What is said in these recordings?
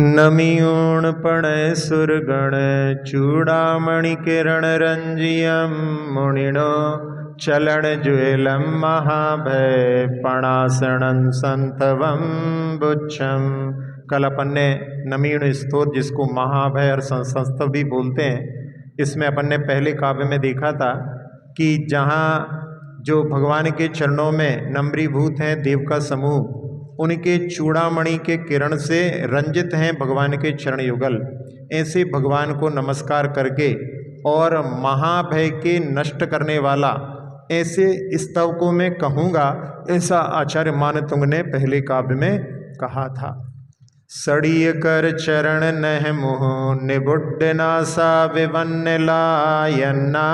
नमियूण पणय सुरगण चूड़ामणि किरण रंजियम मुनिनो चलन ज्वेलम महाभय पणासणं संतवम बुच्छम। कल अपन ने नमीण स्तोत्र, जिसको महाभय और संस्तव भी बोलते हैं, इसमें अपन ने पहले काव्य में देखा था कि जहाँ जो भगवान के चरणों में नम्रीभूत हैं देव का समूह, उनके चूड़ामणि के किरण से रंजित हैं भगवान के चरण युगल। ऐसे भगवान को नमस्कार करके और महाभय के नष्ट करने वाला ऐसे स्तव को मैं कहूँगा, ऐसा आचार्य मानतुंग ने पहले काव्य में कहा था। सड़िय कर चरण नह मुह निबुड्ढ नासा विवन्न लायन्ना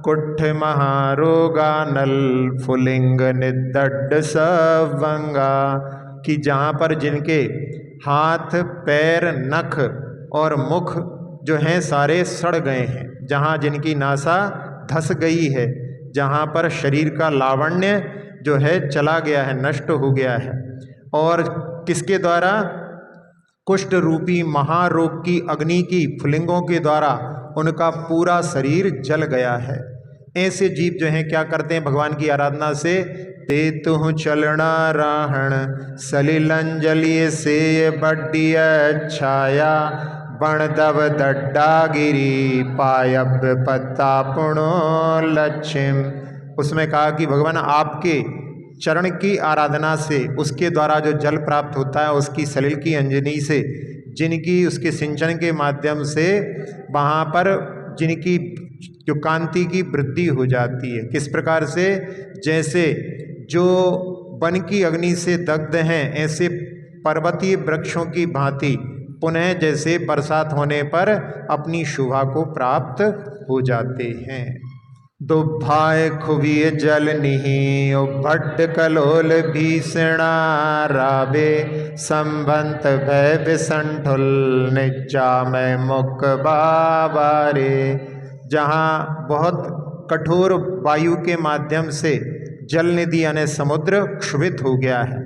कुट्ठ महारोगा नल फुलिंग निदड्ड सवंगा। कि जहाँ पर जिनके हाथ पैर नख और मुख जो हैं सारे सड़ गए हैं, जहाँ जिनकी नासा धस गई है, जहाँ पर शरीर का लावण्य जो है चला गया है, नष्ट हो गया है, और किसके द्वारा? कुष्ठ रूपी महारोग की अग्नि की फुलिंगों के द्वारा उनका पूरा शरीर जल गया है। ऐसे जीव जो हैं क्या करते हैं भगवान की आराधना से? ते तुह चलना राहण सलिलंजलि से बड्डिय छाया बणदव दड्डा गिरी पायब पत्ता पुणो लक्ष्म। उसमें कहा कि भगवान आपके चरण की आराधना से, उसके द्वारा जो जल प्राप्त होता है, उसकी सलिल की अंजनी से, जिनकी उसके सिंचन के माध्यम से वहाँ पर जिनकी जो कांति की वृद्धि हो जाती है। किस प्रकार से? जैसे जो वन की अग्नि से दग्ध हैं, ऐसे पर्वतीय वृक्षों की भांति पुनः जैसे बरसात होने पर अपनी शोभा को प्राप्त हो जाते हैं। दुभाय खुबिय जल निहि भट्ट कलोल भीषणा रावे संबंत भय विसंठुल निचा में मुख बाबारे। जहाँ बहुत कठोर वायु के माध्यम से जल निधि यानी समुद्र क्षुभित हो गया है,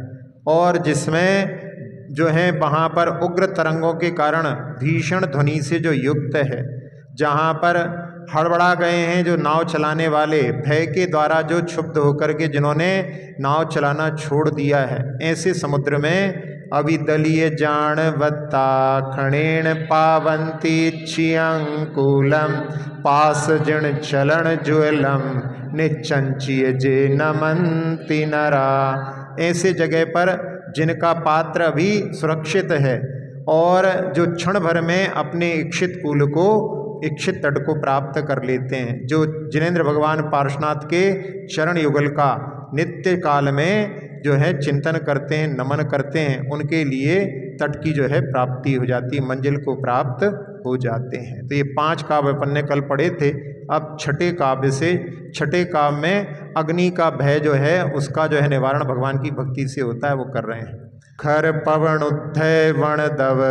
और जिसमें जो है वहाँ पर उग्र तरंगों के कारण भीषण ध्वनि से जो युक्त है, जहाँ पर हड़बड़ा गए हैं जो नाव चलाने वाले, भय के द्वारा जो क्षुब्ध होकर के जिन्होंने नाव चलाना छोड़ दिया है, ऐसे समुद्र में अविदलीय जानवत्ता खणेन पावंती चियंकुलम पास जिण चलन ज्वलम निचंचिय जे नमंति नरा। ऐसे जगह पर जिनका पात्र अभी सुरक्षित है और जो क्षण भर में अपने इच्छित कुल को, इच्छित तट को प्राप्त कर लेते हैं, जो जिनेंद्र भगवान पार्श्वनाथ के चरण युगल का नित्य काल में जो है चिंतन करते हैं, नमन करते हैं, उनके लिए तट की जो है प्राप्ति हो जाती है, मंजिल को प्राप्त हो जाते हैं। तो ये 5 काव्य अपन ने कल पढ़े थे। अब छठे काव्य से, छठे काव्य में अग्नि का भय जो है उसका जो है निवारण भगवान की भक्ति से होता है, वो कर रहे हैं। खर पवन उद्धय वणदव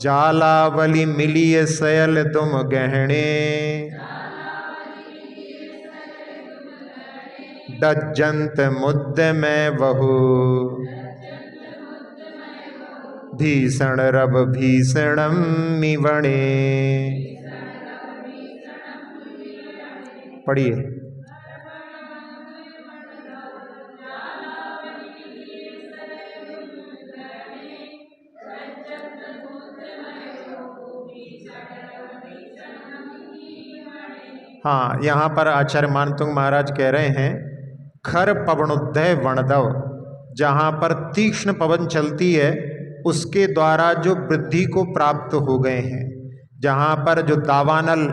जालावली मिलिय सयल तुम गहणे डज्जंत मुद्द में वहु भीषण रव भीषणम मिवणे। पढ़िए। हाँ, यहाँ पर आचार्य मानतुंग महाराज कह रहे हैं खर पवनोदय वणदव, जहाँ पर तीक्ष्ण पवन चलती है उसके द्वारा जो वृद्धि को प्राप्त हो गए हैं, जहाँ पर जो दावानल,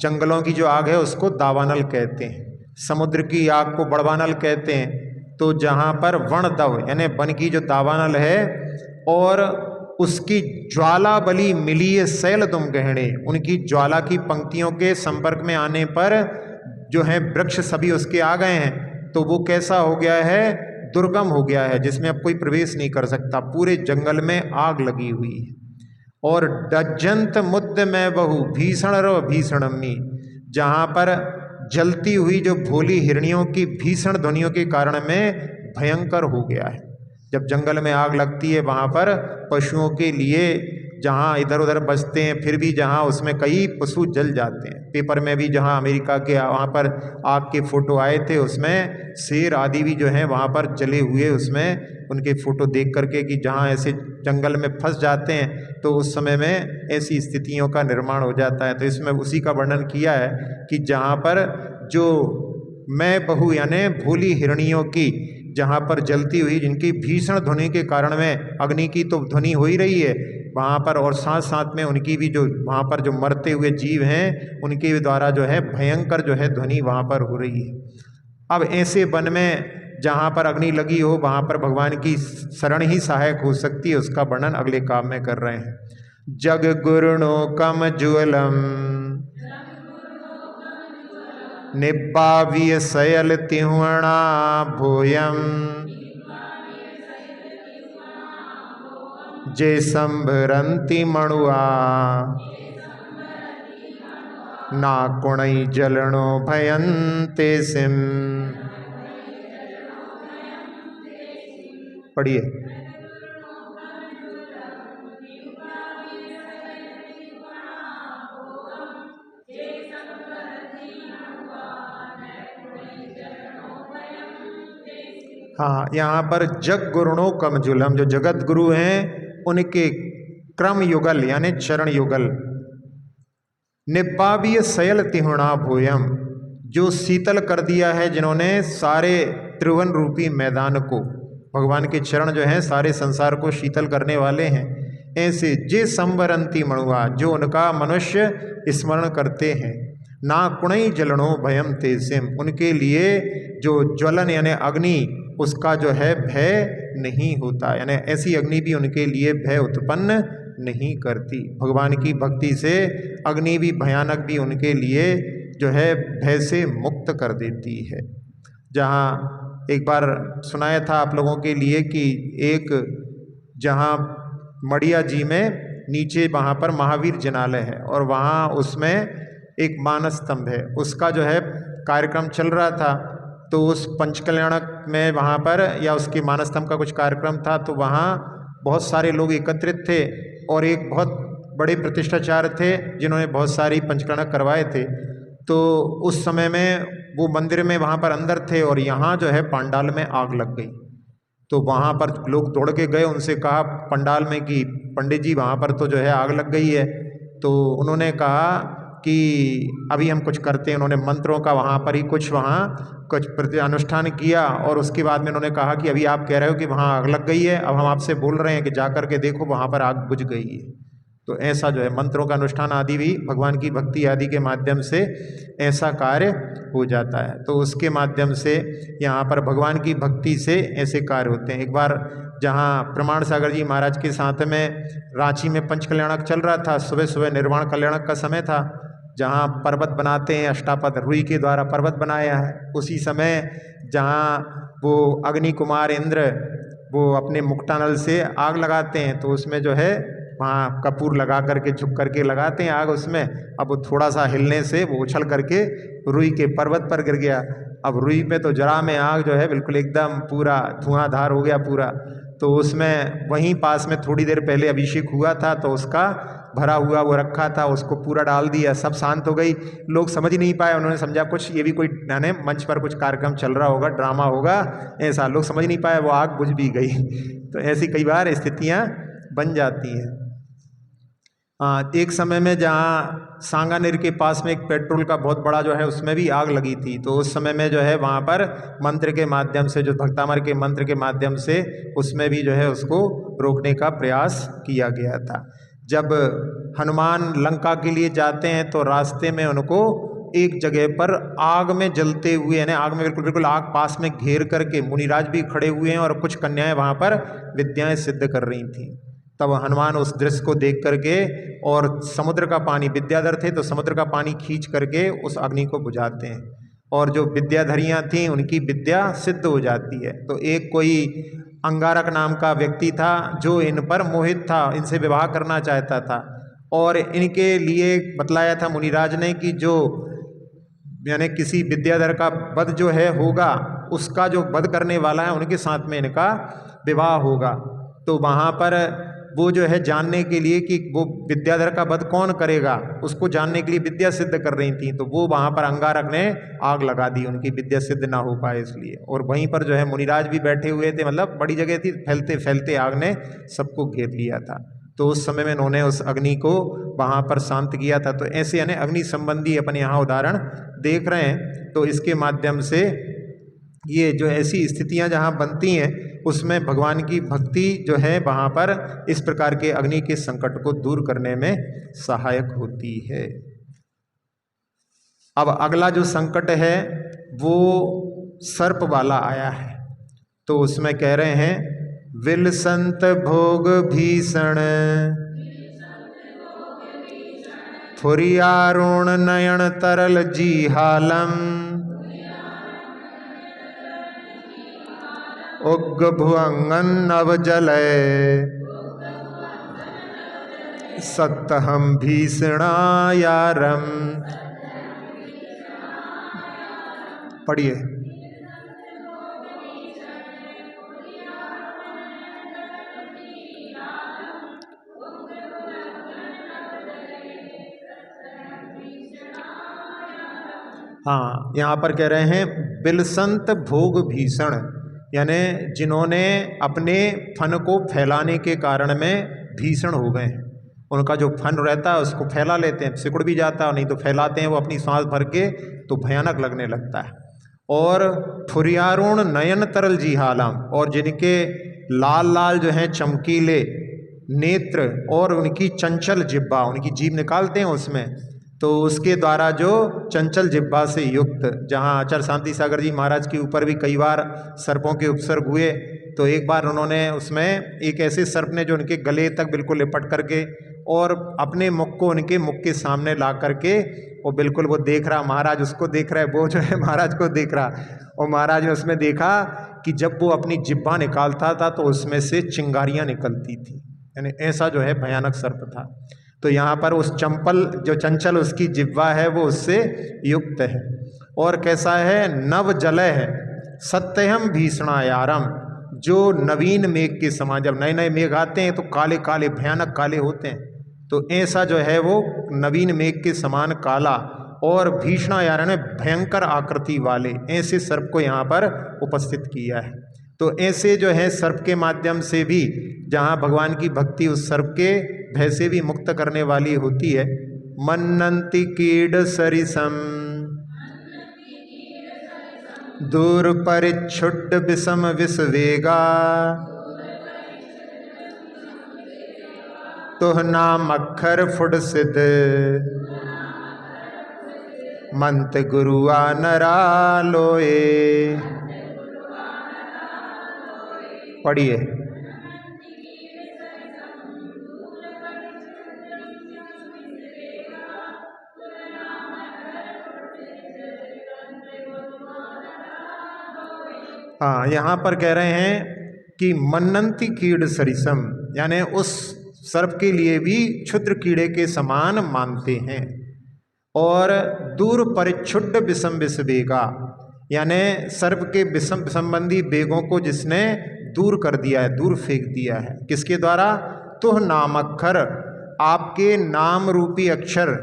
जंगलों की जो आग है उसको दावानल कहते हैं, समुद्र की आग को बड़वानल कहते हैं। तो जहाँ पर वणदव यानी वन की जो दावानल है और उसकी ज्वाला बली मिलिए शैल तुम गहने, उनकी ज्वाला की पंक्तियों के संपर्क में आने पर जो है वृक्ष सभी उसके आ गए हैं, तो वो कैसा हो गया है? दुर्गम हो गया है, जिसमें अब कोई प्रवेश नहीं कर सकता, पूरे जंगल में आग लगी हुई है। और डज्जंत मुद्द में बहु भीषण रो भीषणमी, जहाँ पर जलती हुई जो भोली हिरणियों की भीषण ध्वनियों के कारण में भयंकर हो गया है। जब जंगल में आग लगती है वहाँ पर पशुओं के लिए जहाँ इधर उधर बचते हैं, फिर भी जहाँ उसमें कई पशु जल जाते हैं। पेपर में भी जहाँ अमेरिका के वहाँ पर आग के फोटो आए थे, उसमें शेर आदि भी जो हैं वहाँ पर जले हुए, उसमें उनके फोटो देख करके कि जहाँ ऐसे जंगल में फंस जाते हैं तो उस समय में ऐसी स्थितियों का निर्माण हो जाता है। तो इसमें उसी का वर्णन किया है कि जहाँ पर जो मैं बहू यानी भोली हिरणियों की जहाँ पर जलती हुई, जिनकी भीषण ध्वनि के कारण में अग्नि की तो ध्वनि हो ही रही है वहाँ पर, और साथ साथ में उनकी भी जो वहाँ पर जो मरते हुए जीव हैं उनके द्वारा जो है भयंकर जो है ध्वनि वहाँ पर हो रही है। अब ऐसे वन में जहाँ पर अग्नि लगी हो वहाँ पर भगवान की शरण ही सहायक हो सकती है। उसका वर्णन अगले काम में कर रहे हैं। जग गुरुणो कम ज्वलम निब्बावीय सयल तिहुणा भूयम जे संभरंती मणुआ ना कुणई जलनो भयंते सिम। पढ़िए। हाँ, यहाँ पर जग गुरुणों कम जुलम, जो जगत गुरु हैं उनके क्रम युगल यानी चरण युगल। निब्बावीय सयल तिहुणा भूयम, जो शीतल कर दिया है जिन्होंने सारे त्रिभुवन रूपी मैदान को। भगवान के चरण जो हैं सारे संसार को शीतल करने वाले हैं। ऐसे जे संवरंती मणुआ, जो उनका मनुष्य स्मरण करते हैं। ना कुणई जलनो भयम तेसिम, उनके लिए जो ज्वलन यानी अग्नि उसका जो है भय नहीं होता, यानी ऐसी अग्नि भी उनके लिए भय उत्पन्न नहीं करती। भगवान की भक्ति से अग्नि भी भयानक भी उनके लिए जो है भय से मुक्त कर देती है। जहाँ एक बार सुनाया था आप लोगों के लिए कि एक जहाँ मड़िया जी में नीचे वहाँ पर महावीर जिनालय है और वहाँ उसमें एक मानस स्तंभ है, उसका जो है कार्यक्रम चल रहा था। तो उस पंचकल्याणक में वहाँ पर या उसके मानस स्तंभ का कुछ कार्यक्रम था, तो वहाँ बहुत सारे लोग एकत्रित थे और एक बहुत बड़े प्रतिष्ठाचार्य थे जिन्होंने बहुत सारी पंचकल्याणक करवाए थे। तो उस समय में वो मंदिर में वहाँ पर अंदर थे और यहाँ जो है पंडाल में आग लग गई। तो वहाँ पर लोग दौड़ के गए, उनसे कहा पंडाल में कि पंडित जी वहाँ पर तो जो है आग लग गई है। तो उन्होंने कहा कि अभी हम कुछ करते हैं। उन्होंने मंत्रों का वहाँ पर ही कुछ अनुष्ठान किया और उसके बाद में उन्होंने कहा कि अभी आप कह रहे हो कि वहाँ आग लग गई है, अब हम आपसे बोल रहे हैं कि जा कर के देखो वहाँ पर आग बुझ गई है। तो ऐसा जो है मंत्रों का अनुष्ठान आदि भी भगवान की भक्ति आदि के माध्यम से ऐसा कार्य हो जाता है। तो उसके माध्यम से यहाँ पर भगवान की भक्ति से ऐसे कार्य होते हैं। एक बार जहाँ प्रमाण सागर जी महाराज के साथ में रांची में पंचकल्याणक चल रहा था, सुबह सुबह निर्वाण कल्याणक का समय था, जहाँ पर्वत बनाते हैं अष्टापद, रुई के द्वारा पर्वत बनाया है। उसी समय जहाँ वो अग्नि कुमार इंद्र वो अपने मुक्तानल से आग लगाते हैं, तो उसमें जो है वहाँ कपूर लगा करके झुक करके लगाते हैं आग उसमें। अब वो थोड़ा सा हिलने से वो उछल करके रुई के पर्वत पर गिर गया। अब रुई पे तो जरा में आग जो है बिल्कुल एकदम पूरा धुआंधार हो गया पूरा। तो उसमें वहीं पास में थोड़ी देर पहले अभिषेक हुआ था, तो उसका भरा हुआ वो रखा था, उसको पूरा डाल दिया, सब शांत हो गई। लोग समझ नहीं पाए, उन्होंने समझा कुछ ये भी कोई यानी मंच पर कुछ कार्यक्रम चल रहा होगा, ड्रामा होगा, ऐसा लोग समझ नहीं पाए, वो आग बुझ भी गई। तो ऐसी कई बार स्थितियाँ बन जाती हैं। एक समय में जहाँ सांगानेर के पास में एक पेट्रोल का बहुत बड़ा जो है उसमें भी आग लगी थी। तो उस समय में जो है वहाँ पर मंत्र के माध्यम से, जो भक्तामर के मंत्र के माध्यम से उसमें भी जो है उसको रोकने का प्रयास किया गया था। जब हनुमान लंका के लिए जाते हैं तो रास्ते में उनको एक जगह पर आग में जलते हुए, यानी आग में बिल्कुल आग पास में घेर करके मुनिराज भी खड़े हुए हैं और कुछ कन्याएं वहाँ पर विद्याएं सिद्ध कर रही थीं। तब हनुमान उस दृश्य को देख करके और समुद्र का पानी, विद्याधर थे तो समुद्र का पानी खींच करके उस अग्नि को बुझाते हैं और जो विद्याधरियाँ थीं उनकी विद्या सिद्ध हो जाती है। तो एक कोई अंगारक नाम का व्यक्ति था जो इन पर मोहित था, इनसे विवाह करना चाहता था और इनके लिए बतलाया था मुनिराज ने कि जो यानी किसी विद्याधर का वध जो है होगा, उसका जो वध करने वाला है उनके साथ में इनका विवाह होगा। तो वहाँ पर वो जो है जानने के लिए कि वो विद्याधर का वध कौन करेगा, उसको जानने के लिए विद्या सिद्ध कर रही थी। तो वो वहाँ पर अंगारक ने आग लगा दी, उनकी विद्या सिद्ध ना हो पाए इसलिए। और वहीं पर जो है मुनिराज भी बैठे हुए थे, मतलब बड़ी जगह थी, फैलते फैलते आग ने सबको घेर लिया था। तो उस समय में उन्होंने उस अग्नि को वहाँ पर शांत किया था। तो ऐसे यानी अग्नि संबंधी अपन यहाँ उदाहरण देख रहे हैं। तो इसके माध्यम से ये जो ऐसी स्थितियाँ जहाँ बनती हैं उसमें भगवान की भक्ति जो है वहाँ पर इस प्रकार के अग्नि के संकट को दूर करने में सहायक होती है। अब अगला जो संकट है वो सर्प वाला आया है। तो उसमें कह रहे हैं विलसंत भोग भीषण फुरियारुण नयन तरल जीहालम उग्र भुअंगन नव जलय सत्तहम भीषणायारम। पढ़िए। हाँ, यहाँ पर कह रहे हैं बिलसंत भोग भीषण, यानी जिन्होंने अपने फन को फैलाने के कारण में भीषण हो गए हैं। उनका जो फन रहता है उसको फैला लेते हैं, सिकुड़ भी जाता है, नहीं तो फैलाते हैं वो अपनी सांस भर के, तो भयानक लगने लगता है। और फुरियारुण नयन तरल जीहालम, और जिनके लाल लाल जो हैं चमकीले नेत्र और उनकी चंचल जिह्वा, उनकी जीभ निकालते हैं उसमें, तो उसके द्वारा जो चंचल जिह्वा से युक्त, जहाँ आचार्य शांति सागर जी महाराज के ऊपर भी कई बार सर्पों के उपसर्ग हुए, तो एक बार उन्होंने उसमें एक ऐसे सर्प ने जो उनके गले तक बिल्कुल लिपट करके और अपने मुख को उनके मुख के सामने ला करके, और बिल्कुल वो देख रहा, महाराज उसको देख रहा है, वो जो है महाराज को देख रहा, और महाराज ने उसमें देखा कि जब वो अपनी जिह्वा निकालता था तो उसमें से चिंगारियाँ निकलती थी, यानी ऐसा जो है भयानक सर्प था। तो यहाँ पर उस चंपल जो चंचल उसकी जिह्वा है वो उससे युक्त है। और कैसा है, नव जलय है सत्यहम भीषणायारम, जो नवीन मेघ के समान, जब नए नए मेघ आते हैं तो काले काले भयानक काले होते हैं, तो ऐसा जो है वो नवीन मेघ के समान काला और भीषणायारण में भयंकर आकृति वाले ऐसे सर्प को यहाँ पर उपस्थित किया है। तो ऐसे जो है सर्प के माध्यम से भी, जहाँ भगवान की भक्ति उस सर्प के भय से भी मुक्त करने वाली होती है। मन्नन्ति कीड सरिसम दूर परिच्छुड विषम विषवेगा तुह नाम अक्षर फुड सिद्ध मंत गुरुआ नरा लोए। पढ़िए। हाँ, यहाँ पर कह रहे हैं कि मन्नन्ति कीड़ सरिसम, यानी उस सर्प के लिए भी क्षुद्र कीड़े के समान मानते हैं। और दूर परिच्छुड विषम विषवेगा, यानी सर्प के विषम संबंधी वेगों को जिसने दूर कर दिया है, दूर फेंक दिया है। किसके द्वारा? तुह नाम अक्षर, आपके नाम रूपी अक्षर,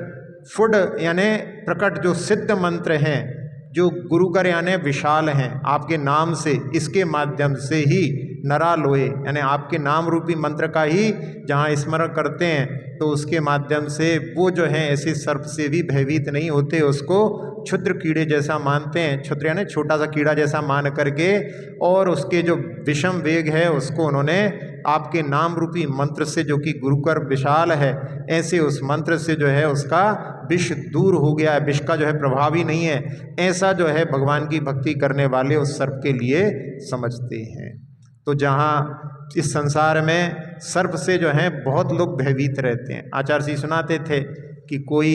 फुड यानी प्रकट, जो सिद्ध मंत्र हैं, जो गुरुकर यानी विशाल हैं, आपके नाम से, इसके माध्यम से ही नरा लोए, यानी आपके नाम रूपी मंत्र का ही जहाँ स्मरण करते हैं तो उसके माध्यम से वो जो हैं ऐसे सर्प से भी भयभीत नहीं होते, उसको क्षुद्र कीड़े जैसा मानते हैं, क्षुद्र यानी छोटा सा कीड़ा जैसा मान करके, और उसके जो विषम वेग है उसको उन्होंने आपके नाम रूपी मंत्र से, जो कि गुरुकर विशाल है, ऐसे उस मंत्र से जो है उसका विष दूर हो गया है, विष का जो है प्रभाव ही नहीं है, ऐसा जो है भगवान की भक्ति करने वाले उस सर्प के लिए समझते हैं। तो जहाँ इस संसार में सर्प से जो है बहुत लोग भयभीत रहते हैं। आचार्य जी सुनाते थे कि कोई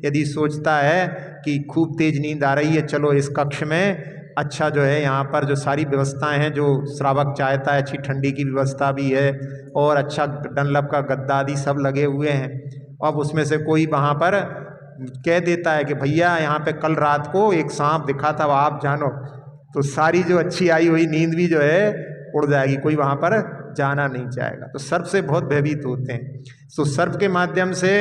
यदि सोचता है कि खूब तेज नींद आ रही है, चलो इस कक्ष में अच्छा जो है यहाँ पर जो सारी व्यवस्थाएं हैं, जो श्रावक चाहता है, अच्छी ठंडी की व्यवस्था भी है और अच्छा डनलप का गद्दा आदि सब लगे हुए हैं। अब उसमें से कोई वहाँ पर कह देता है कि भैया यहाँ पे कल रात को एक सांप दिखा था, आप जानो, तो सारी जो अच्छी आई हुई नींद भी जो है उड़ जाएगी, कोई वहाँ पर जाना नहीं चाहेगा। तो सर्प से बहुत भयभीत होते हैं। तो सर्प के माध्यम से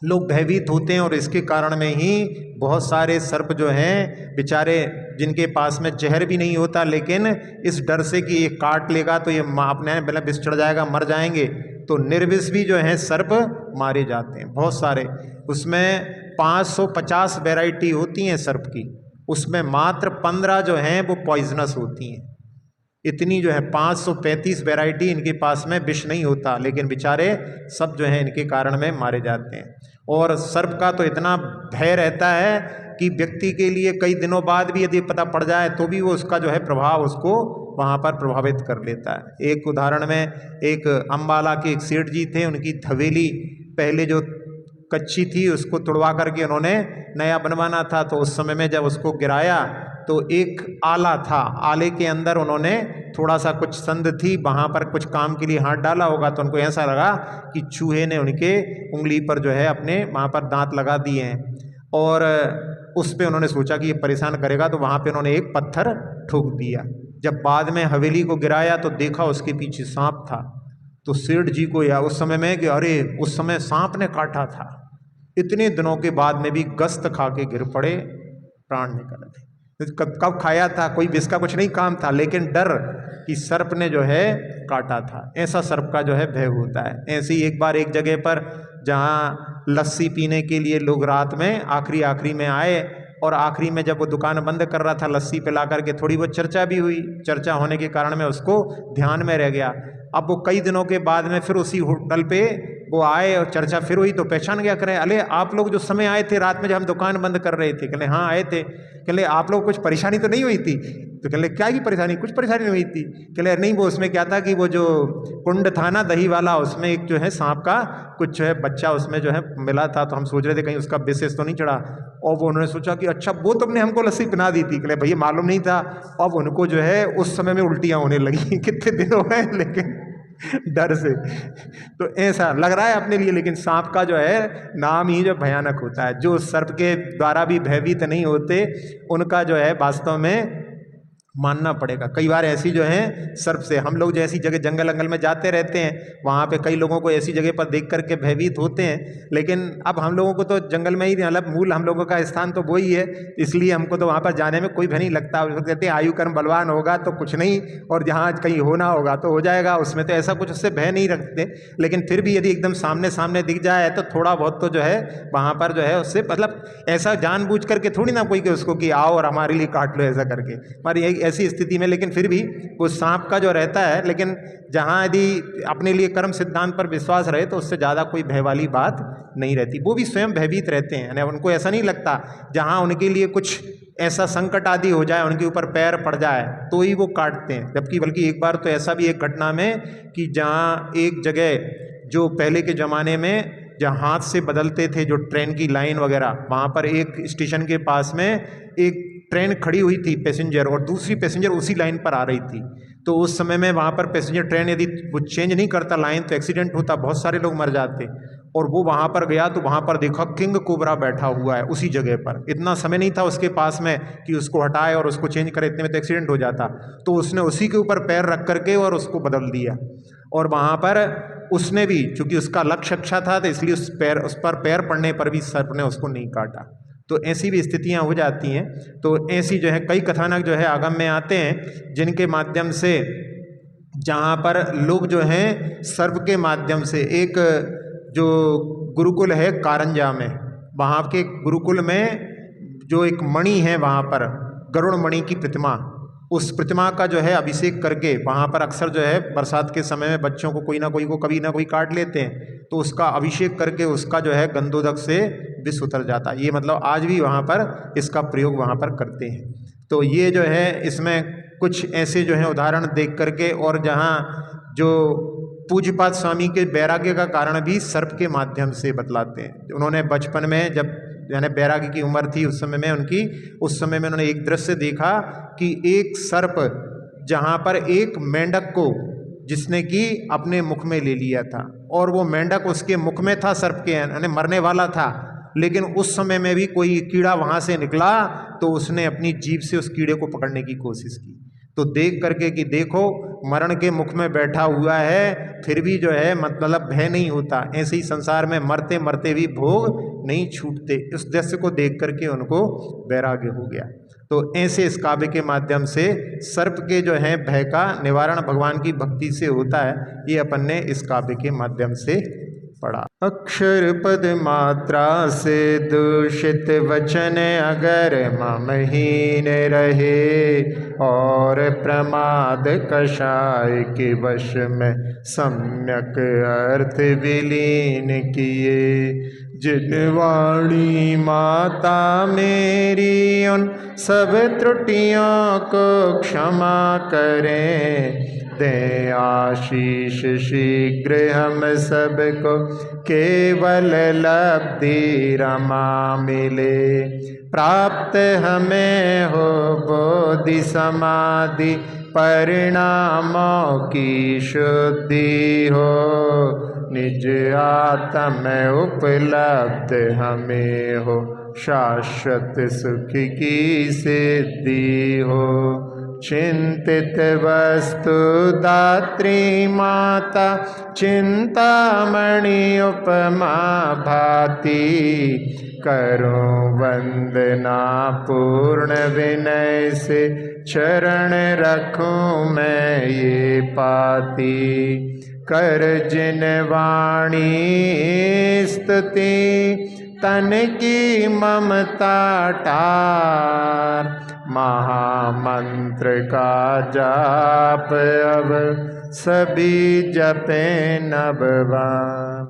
लोग भयभीत होते हैं और इसके कारण में ही बहुत सारे सर्प जो हैं बेचारे, जिनके पास में जहर भी नहीं होता, लेकिन इस डर से कि ये काट लेगा तो ये अपने पहले विष चढ़ जाएगा, मर जाएंगे, तो निर्विष भी जो है सर्प मारे जाते हैं बहुत सारे। उसमें 550 वैरायटी होती हैं सर्प की, उसमें मात्र 15 जो हैं वो पॉइजनस होती हैं। इतनी जो है 535 वैरायटी इनके पास में विष नहीं होता, लेकिन बेचारे सब जो है इनके कारण में मारे जाते हैं। और सर्प का तो इतना भय रहता है कि व्यक्ति के लिए कई दिनों बाद भी यदि पता पड़ जाए तो भी वो उसका जो है प्रभाव उसको वहाँ पर प्रभावित कर लेता है। एक उदाहरण में, एक अम्बाला के एक सेठ जी थे, उनकी हवेली पहले जो कच्ची थी उसको तुड़वा करके उन्होंने नया बनवाना था। तो उस समय में जब उसको गिराया तो एक आला था, आले के अंदर उन्होंने थोड़ा सा कुछ संद थी, वहाँ पर कुछ काम के लिए हाथ डाला होगा, तो उनको ऐसा लगा कि चूहे ने उनके उंगली पर जो है अपने वहाँ पर दांत लगा दिए हैं, और उस पे उन्होंने सोचा कि ये परेशान करेगा, तो वहाँ पे उन्होंने एक पत्थर ठोक दिया। जब बाद में हवेली को गिराया तो देखा उसके पीछे सांप था। तो सेठ जी को या उस समय में कि अरे उस समय सांप ने काटा था। इतने दिनों के बाद में भी गस्त खा के गिर पड़े, प्राण निकल गए। कब खाया था, कोई विष का कुछ नहीं काम था, लेकिन डर कि सर्प ने जो है काटा था। ऐसा सर्प का जो है भय होता है। ऐसे ही एक बार एक जगह पर जहाँ लस्सी पीने के लिए लोग रात में आखिरी में आए, और आखिरी में जब वो दुकान बंद कर रहा था लस्सी पिला करके, थोड़ी बहुत चर्चा भी हुई। चर्चा होने के कारण में उसको ध्यान में रह गया। अब वो कई दिनों के बाद में फिर उसी होटल पे वो आए और चर्चा फिर हुई, तो पहचान गया, करें अरे आप लोग जो समय आए थे रात में जब हम दुकान बंद कर रहे थे। कहले हाँ आए थे। कहले आप लोग कुछ परेशानी तो नहीं हुई थी? तो कहले क्या की परेशानी, कुछ परेशानी नहीं हुई थी। कहले नहीं, वो उसमें क्या था कि वो जो कुंड था ना दही वाला, उसमें एक जो है सांप का कुछ जो है बच्चा उसमें जो है मिला था, तो हम सोच रहे थे कहीं उसका विशेष तो नहीं चढ़ा। और वो उन्होंने सोचा कि अच्छा वो तुमने हमको लस्सी पिला दी थी। कहले भैया मालूम नहीं था। अब उनको जो है उस समय में उल्टियाँ होने लगी। कितने दिन हो गए, लेकिन डर से। तो ऐसा लग रहा है अपने लिए, लेकिन सांप का जो है नाम ही जो भयानक होता है। जो सर्प के द्वारा भी भयभीत नहीं होते, उनका जो है वास्तव में मानना पड़ेगा। कई बार ऐसी जो है सर्प से हम लोग जो ऐसी जगह जंगल अंगल में जाते रहते हैं, वहाँ पे कई लोगों को ऐसी जगह पर देख करके भयभीत होते हैं। लेकिन अब हम लोगों को तो जंगल में ही, मतलब मूल हम लोगों का स्थान तो वही है, इसलिए हमको तो वहाँ पर जाने में कोई भय नहीं लगता। कहते हैं आयु कर्म बलवान होगा तो कुछ नहीं, और जहाँ कहीं होना होगा तो हो जाएगा, उसमें तो ऐसा कुछ उससे भय नहीं रखते। लेकिन फिर भी यदि एकदम सामने सामने दिख जाए तो थोड़ा बहुत तो जो है वहाँ पर जो है उससे, मतलब ऐसा जानबूझ करके थोड़ी ना कोई कि उसको कि आओ और हमारे लिए काट लो ऐसा करके, हमारी ऐसी स्थिति में। लेकिन फिर भी वो सांप का जो रहता है, लेकिन जहाँ यदि अपने लिए कर्म सिद्धांत पर विश्वास रहे तो उससे ज़्यादा कोई भय वाली बात नहीं रहती। वो भी स्वयं भयभीत रहते हैं, यानी उनको ऐसा नहीं लगता। जहाँ उनके लिए कुछ ऐसा संकट आदि हो जाए, उनके ऊपर पैर पड़ जाए तो ही वो काटते हैं। जबकि बल्कि एक बार तो ऐसा भी एक घटना में कि जहाँ एक जगह जो पहले के ज़माने में जहाँ हाथ से बदलते थे जो ट्रेन की लाइन वगैरह, वहाँ पर एक स्टेशन के पास में एक ट्रेन खड़ी हुई थी पैसेंजर, और दूसरी पैसेंजर उसी लाइन पर आ रही थी। तो उस समय में वहाँ पर पैसेंजर ट्रेन यदि वो चेंज नहीं करता लाइन तो एक्सीडेंट होता, बहुत सारे लोग मर जाते। और वो वहाँ पर गया तो वहाँ पर देखा किंग कोबरा बैठा हुआ है उसी जगह पर। इतना समय नहीं था उसके पास में कि उसको हटाए और उसको चेंज करे, इतने में तो एक्सीडेंट हो जाता। तो उसने उसी के ऊपर पैर रख करके और उसको बदल दिया, और वहाँ पर उसने भी, चूंकि उसका लक्ष्य अच्छा था तो इसलिए उस पर पैर पड़ने पर भी सर्प ने उसको नहीं काटा। तो ऐसी भी स्थितियां हो जाती हैं। तो ऐसी जो है कई कथानक जो है आगम में आते हैं, जिनके माध्यम से जहाँ पर लोग जो हैं सर्प के माध्यम से, एक जो गुरुकुल है कारंजा में, वहाँ के गुरुकुल में जो एक मणि है, वहाँ पर गरुड़ मणि की प्रतिमा, उस प्रतिमा का जो है अभिषेक करके वहाँ पर अक्सर जो है बरसात के समय में बच्चों को कोई ना कोई को कभी ना कोई काट लेते हैं, तो उसका अभिषेक करके उसका जो है गंधोदक से विष उतर जाता है। ये मतलब आज भी वहाँ पर इसका प्रयोग वहाँ पर करते हैं। तो ये जो है इसमें कुछ ऐसे जो है उदाहरण देख करके, और जहाँ जो पूज्यपाद स्वामी के वैराग्य का कारण भी सर्प के माध्यम से बतलाते हैं। उन्होंने बचपन में जब यानी बैरागी की उम्र थी उस समय में उन्होंने एक दृश्य देखा कि एक सर्प जहाँ पर एक मेंढक को जिसने कि अपने मुख में ले लिया था, और वो मेंढक उसके मुख में था, सर्प के यानी मरने वाला था, लेकिन उस समय में भी कोई कीड़ा वहाँ से निकला तो उसने अपनी जीभ से उस कीड़े को पकड़ने की कोशिश की। तो देख करके कि देखो मरण के मुख में बैठा हुआ है, फिर भी जो है मतलब भय नहीं होता। ऐसे ही संसार में मरते मरते भी भोग नहीं छूटते। इस दृश्य को देख करके उनको वैराग्य हो गया। तो ऐसे इस काव्य के माध्यम से सर्प के जो है भय का निवारण भगवान की भक्ति से होता है। ये अपन ने इस काव्य के माध्यम से पढ़ा। अक्षर पद मात्रा से दूषित वचन अगर ममहीन रहे, और प्रमाद कषाय के वश में सम्यक अर्थ विलीन किए। जिन वाणी माता मेरी उन सब त्रुटियों को क्षमा करें, दे आशीष शीघ्र हम सबको केवल लब्धि रमा मिले। प्राप्त हमें हो बोधि समाधि परिणामों की शुद्धि हो, निज आत्म उपलब्ध हमें हो शाश्वत सुख की सिद्धि हो। चिंतित वस्तु दात्री माता चिंतामणि उपमा भाती, करूं वंदना पूर्ण विनय से चरण रखूं मैं ये पाती। कर जिन वाणी स्तुति तन की ममता टार, महामंत्र का जाप अब सभी जपे नव बार।